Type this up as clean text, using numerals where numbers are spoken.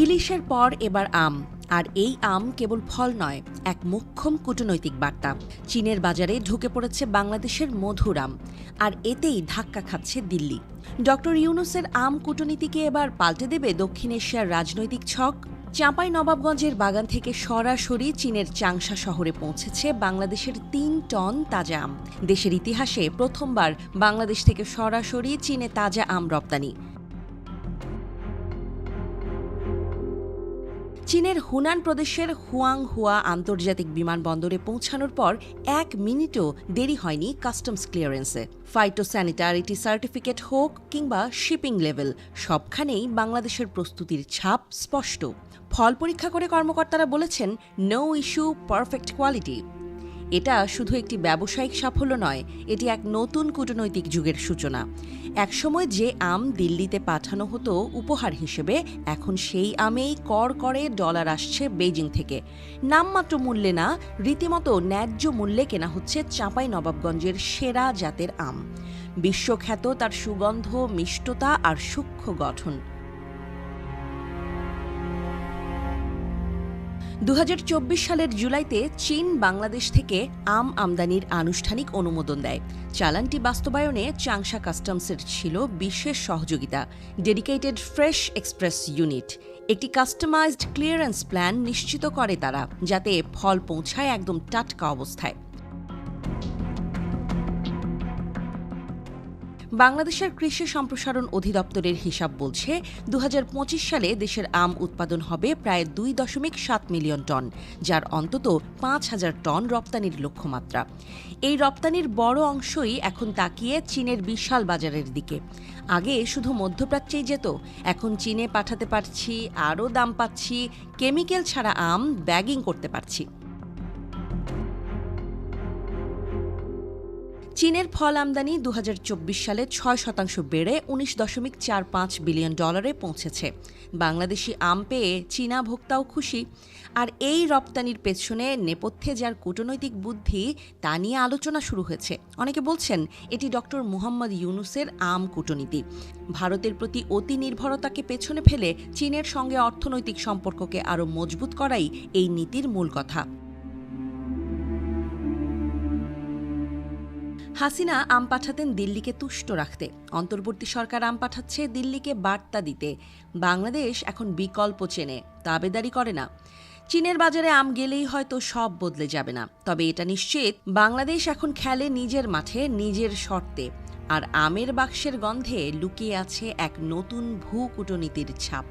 ইলিশের পর এবার আম। আর এই আম কেবল ফল নয়, এক মোক্ষম কূটনৈতিক বার্তা। চীনের বাজারে ঢুকে পড়েছে বাংলাদেশের মধুর আম, আর এতেই ধাক্কা খাচ্ছে দিল্লি। ডক্টর ইউনূসের আম কূটনীতিকে এবার পাল্টে দেবে দক্ষিণ এশিয়ার রাজনৈতিক ছক। চাঁপাইনবাবগঞ্জের বাগান থেকে সরাসরি চীনের চাংশা শহরে পৌঁছেছে বাংলাদেশের ৩ টন তাজা আম। দেশের ইতিহাসে প্রথমবার বাংলাদেশ থেকে সরাসরি চীনে তাজা আম রপ্তানি। চীনের হুনান প্রদেশের হুয়াংহুয়া আন্তর্জাতিক বিমানবন্দরে পৌঁছানোর পর ১ মিনিটও দেরি হয়নি কাস্টমস ক্লিয়ারেন্সে। ফাইটোস্যানিটারিটি সার্টিফিকেট হোক কিংবা শিপিং লেভেল, সবখানেই বাংলাদেশের প্রস্তুতির ছাপ স্পষ্ট। ফল পরীক্ষা করে কর্মকর্তারা বলেছেন, নো ইস্যু, পারফেক্ট কোয়ালিটি। এটা শুধু একটি ব্যবসায়িক সাফল্য নয়, এটি এক নতুন কূটনৈতিক যুগের সূচনা। একসময় যে আম দিল্লিতে পাঠানো হতো উপহার হিসেবে, এখন সেই আমেই কর করে ডলার আসছে বেইজিং থেকে। নামমাত্র মূল্যে না, রীতিমতো ন্যায্য মূল্যে কেনা হচ্ছে চাঁপাইনবাবগঞ্জের সেরা জাতের আম। বিশ্বখ্যাত তার সুগন্ধ, মিষ্টতা আর সূক্ষ্ম গঠন। ২০২৪ সালের জুলাইতে চীন বাংলাদেশ থেকে আম আমদানির আনুষ্ঠানিক অনুমোদন দেয়। চালানটি বাস্তবায়নে চাংশা কাস্টমসের ছিল বিশেষ সহযোগিতা। ডেডিকেটেড ফ্রেশ এক্সপ্রেস ইউনিট, একটি কাস্টমাইজড ক্লিয়ারেন্স প্ল্যান নিশ্চিত করে তারা, যাতে ফল পৌঁছায় একদম টাটকা অবস্থায়। বাংলাদেশের কৃষি সম্প্রসারণ অধিদপ্তরের হিসাব বলছে, ২০২৫ সালে দেশের আম উৎপাদন হবে প্রায় ২.৭ মিলিয়ন টন, যার অন্তত ৫,০০০ টন রপ্তানির লক্ষ্যমাত্রা। এই রপ্তানির বড় অংশই এখন তাকিয়ে চীনের বিশাল বাজারের দিকে। আগে শুধু মধ্যপ্রাচ্যেই যেত, এখন চীনে পাঠাতে পারছি, আরও দাম পাচ্ছি, কেমিক্যাল ছাড়া আম ব্যাগিং করতে পারছি। চীনের ফল আমদানি ২০২৪ সালে ৬% বেড়ে ১৯.৪৫ বিলিয়ন ডলারে পৌঁছেছে। বাংলাদেশি আম পেয়ে চীনা ভোক্তাও খুশি। আর এই রপ্তানির পেছনে নেপথ্যে যার কূটনৈতিক বুদ্ধি, তা নিয়ে আলোচনা শুরু হয়েছে। অনেকে বলছেন, এটি ডক্টর মুহাম্মদ ইউনূসের আম কূটনীতি। ভারতের প্রতি অতি নির্ভরতাকে পেছনে ফেলে চীনের সঙ্গে অর্থনৈতিক সম্পর্ককে আরও মজবুত করাই এই নীতির মূল কথা। হাসিনা আম পাঠাতেন দিল্লিকে তুষ্ট রাখতে, অন্তর্বর্তী সরকার আম পাঠাচ্ছে দিল্লিকে বার্তা দিতে। বাংলাদেশ এখন বিকল্প চেনে, দাবেদারি করে না। চীনের বাজারে আম গেলেই হয়তো সব বদলে যাবে না, তবে এটা নিশ্চিত, বাংলাদেশ এখন খেলে নিজের মাঠে, নিজের শর্তে। আর আমের বাক্সের গন্ধে লুকিয়ে আছে এক নতুন ভূ কূটনীতির ছাপ।